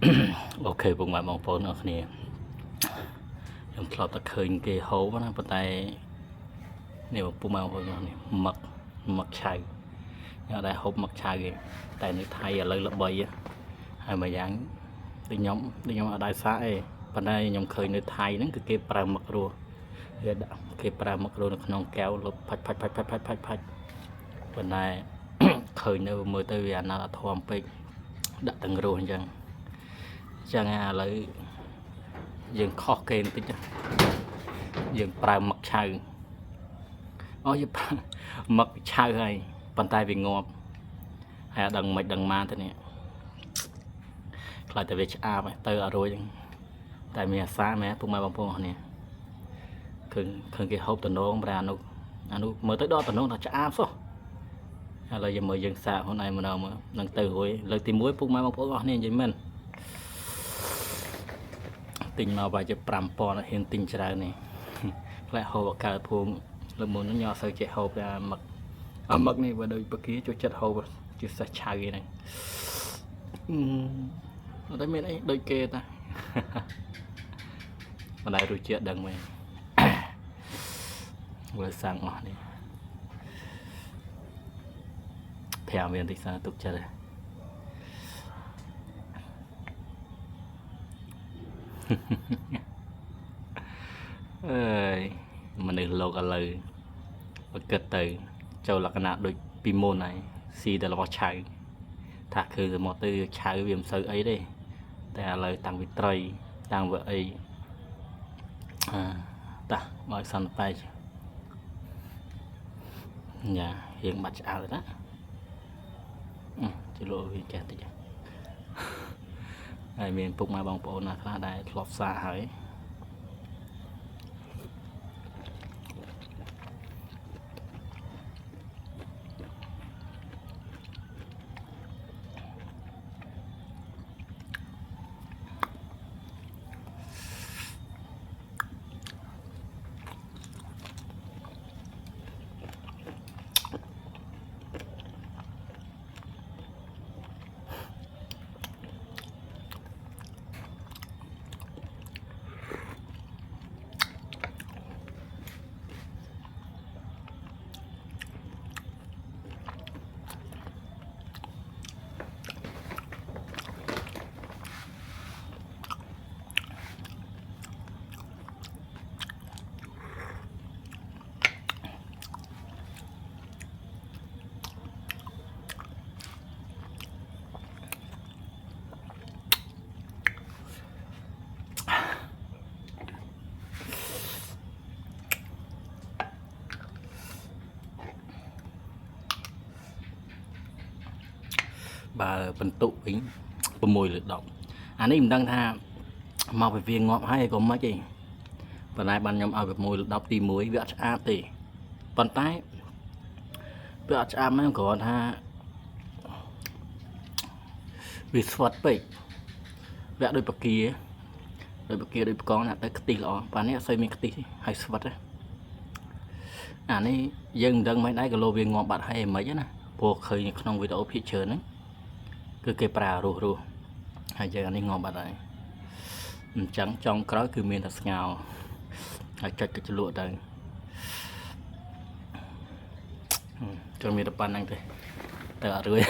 អូខេពុកម៉ែបងប្អូនអរគ្នាខ្ញុំធ្លាប់តែឃើញគេហូបណាប៉ុន្តែនេះពុកម៉ែបងប្អូននេះមឹកឆៅខ្ញុំអត់ដែរហូបមឹកឆៅទេតែនៅថៃឥឡូវល្បីហើយមួយយ៉ាងដូចខ្ញុំអត់ដែរសាកទេប៉ុន្តែខ្ញុំឃើញនៅថៃហ្នឹងគឺគេប្រើមឹករស់គេប្រើមឹករស់នៅក្នុងកែវលុបផាច់ប៉ុន្តែឃើញនៅមើលទៅវាអាណត្តិអធមពេកដាក់ទាំងរស់អញ្ចឹងឥឡូវយើងខុសគេបន្តិចយើងប្រើមឹកឆៅយើងប្រើមឹកឆៅហើយប៉ុន្តែវាងាប់ហើយអត់ដឹងមិនដឹងម៉ាទៅនេះខ្លាចតែវាឆ្អាបទៅអត់រួចតែមានអាសាមែនពុកម៉ែបងប្អូនគ្នាឃើញគេហូបតំណងប្រាអានោះមើលទៅដល់តំណងដល់ឆ្អាបសោះឥឡូវយើងមើលយើងសាកខ្លួនឯងម្ដងមើលនឹងទៅរួយលើកទី1ពុកម៉ែបងប្អូនអស់គ្នានិយាយមែនទិញមកប្រហែលជា 5000 ហ៊ានទិញច្រើននេះផ្លែហូបកើតភូមិលើមុនខ្ញុំអត់សូវចេះហូបតែមឹកនេះបើដូចបកាចូលចិត្តហូបជាសេះឆៅហ្នឹងអត់មានអីដូចគេតាមិនដែររសជាតិដឹងមែនមើលសាំងអស់នេះ5មានទីសាទុកចិត្តអើយមនុស្សលោកឥឡូវបើគិតទៅចូលលក្ខណៈដូចពីមុនហើយស៊ីតែរបស់ឆៅថាគឺទៅមកទៅឆៅវាមិនសូវអីទេតែឥឡូវតាំងពីត្រីតាំងពីអីតាមកសន្តែយ៉ារៀងបាត់ឆ្អើតណាជិះលោវាចេះតិចហើយមានពុកម៉ែបងប្អូនណាខ្លះដែលធ្លាប់សាកហើយបើបន្ទុកវិញ6 ឬ 10អានេះមិនដឹងថាមកពីវាងាប់ហើយក៏មិនទេប៉ុន្តែបានខ្ញុំឲ្យ6 ឬ 10ទី1វាអត់ឆ្អាបទេប៉ុន្តែវាអត់ឆ្អាបហ្នឹងគ្រាន់ថាវាស្វិតពេកវាដូចបកាដូចបកងណាទៅខ្ទិះល្អប៉ានេះអត់សូវមានខ្ទិះទេហើយស្វិតអានេះយើងមិនដឹងមិនដែរក៏លោវាងាប់បាត់ហើយមិនណាព្រោះឃើញក្នុងវីដេអូភាគច្រើនហ្នឹងគឺគេប្រើរស់ហើយយើងអានេះងាប់បាត់ហើយអញ្ចឹងចុងក្រោយគឺមានតែស្ងោរហើយចុចទៅលក់ទៅចូលមានតែប៉ុណ្្នឹងទេទៅអត់រួច